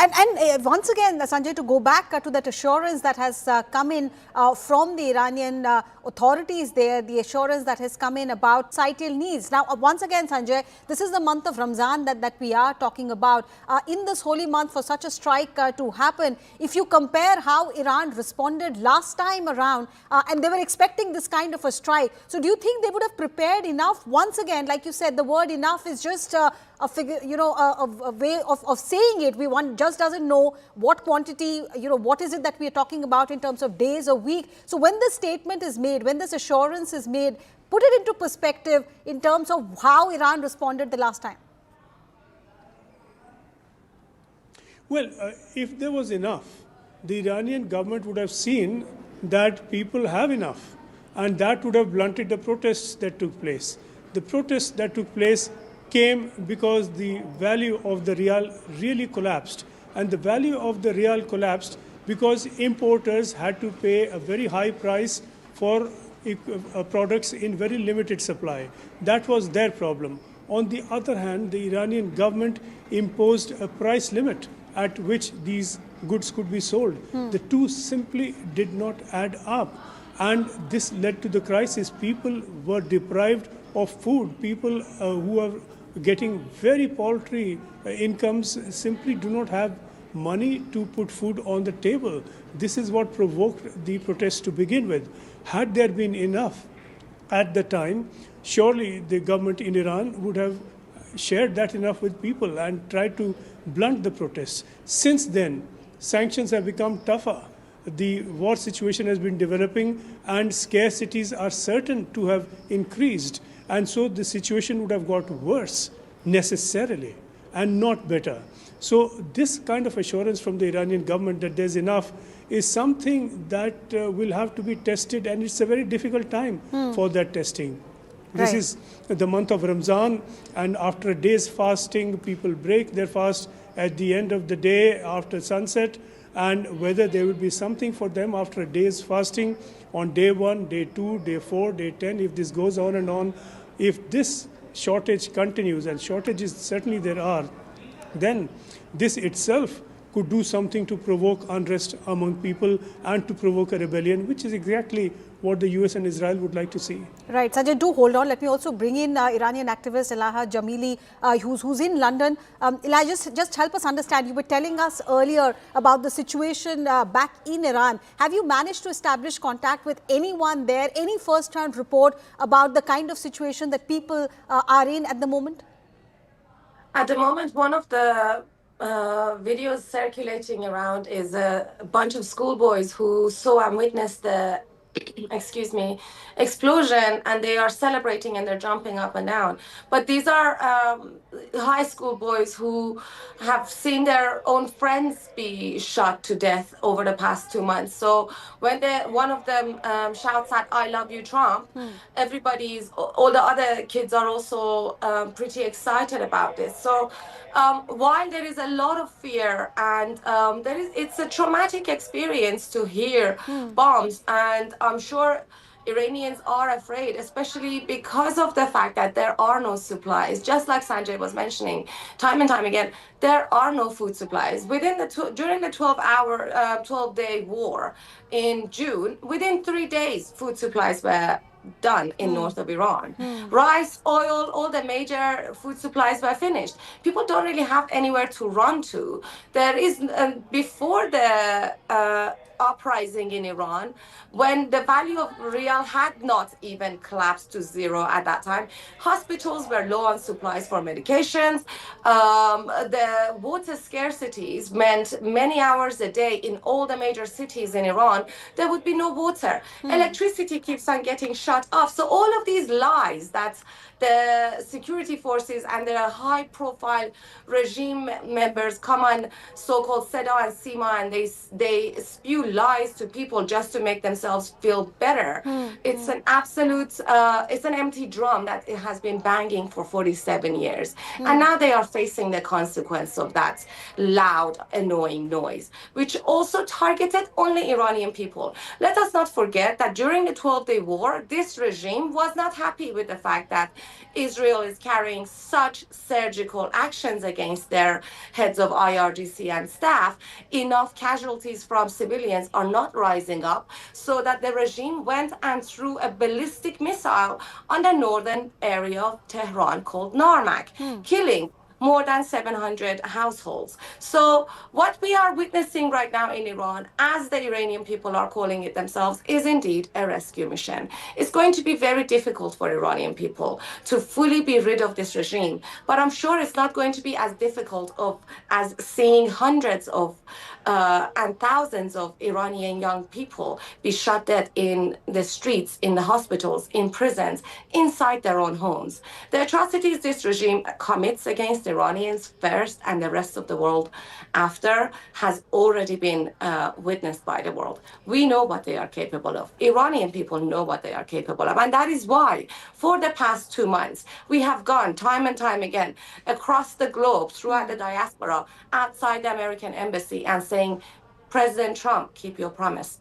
And once again, Sanjay, to go back to that assurance that has come in from the Iranian authorities there, the assurance that has come in about societal needs. Now, once again, Sanjay, this is the month of Ramzan that we are talking about. In this holy month, for such a strike to happen, if you compare how Iran responded last time around, and they were expecting this kind of a strike, so do you think they would have prepared enough? Once again, like you said, the word enough is just a figure, a way of saying it. One just doesn't know what quantity, what is it that we are talking about in terms of days or week. So when this statement is made, when this assurance is made, put it into perspective in terms of how Iran responded the last time. Well, if there was enough, the Iranian government would have seen that people have enough, and that would have blunted the protests that took place. The protests that took place came because the value of the rial really collapsed. And the value of the rial collapsed because importers had to pay a very high price for products in very limited supply. That was their problem. On the other hand, the Iranian government imposed a price limit at which these goods could be sold. The two simply did not add up. And this led to the crisis. People were deprived of food. People who are getting very paltry incomes simply do not have money to put food on the table. This is what provoked the protests to begin with. Had there been enough at the time, surely the government in Iran would have shared that enough with people and tried to blunt the protests. Since then, sanctions have become tougher. The war situation has been developing and scarcities are certain to have increased. And so the situation would have got worse necessarily and not better. So this kind of assurance from the Iranian government that there's enough is something that will have to be tested, and it's a very difficult time for that testing. This is the month of Ramzan, and after a day's fasting, people break their fast at the end of the day after sunset, and whether there will be something for them after a day's fasting on day 1, day 2, day 4, day 10, if this goes on and on. If this shortage continues, and shortages certainly there are, then this itself could do something to provoke unrest among people and to provoke a rebellion, which is exactly what the US and Israel would like to see. Right. Sanjay, do hold on. Let me also bring in Iranian activist Elaha Jamili, who's in London. Elaha, just help us understand. You were telling us earlier about the situation back in Iran. Have you managed to establish contact with anyone there, any first-hand report about the kind of situation that people are in at the moment? At the moment, one of the videos circulating around is a bunch of schoolboys who saw and witnessed the excuse me, explosion, and they are celebrating and they're jumping up and down. But these are high school boys who have seen their own friends be shot to death over the past 2 months. So when one of them shouts at "I love you, Trump," all the other kids are also pretty excited about this. So while there is a lot of fear and it's a traumatic experience to hear bombs, and I'm sure Iranians are afraid, especially because of the fact that there are no supplies. Just like Sanjay was mentioning, time and time again, there are no food supplies. During the 12-day war in June, within 3 days, food supplies were done in north of Iran. Rice, oil, all the major food supplies were finished. People don't really have anywhere to run to. There is, before the uprising in Iran, when the value of rial had not even collapsed to zero at that time, hospitals were low on supplies for medications. The water scarcities meant many hours a day in all the major cities in Iran, there would be no water. Electricity keeps on getting shut off. So all of these lies that the security forces and the high-profile regime members come on so-called Seda and Sima, and they spew lies to people just to make themselves feel better. It's an absolute, it's an empty drum that it has been banging for 47 years. And now they are facing the consequence of that loud, annoying noise, which also targeted only Iranian people. Let us not forget that during the 12-day war, this regime was not happy with the fact that Israel is carrying such surgical actions against their heads of IRGC and staff, enough casualties from civilians are not rising up, so that the regime went and threw a ballistic missile on the northern area of Tehran called Narmak, killing more than 700 households. So what we are witnessing right now in Iran, as the Iranian people are calling it themselves, is indeed a rescue mission. It's going to be very difficult for Iranian people to fully be rid of this regime, but I'm sure it's not going to be as difficult as seeing hundreds of and thousands of Iranian young people be shot dead in the streets, in the hospitals, in prisons, inside their own homes. The atrocities this regime commits against Iranians first and the rest of the world after has already been witnessed by the world. We know what they are capable of. Iranian people know what they are capable of. And that is why, for the past 2 months, we have gone time and time again across the globe, throughout the diaspora, outside the American embassy, and saying, President Trump, keep your promise.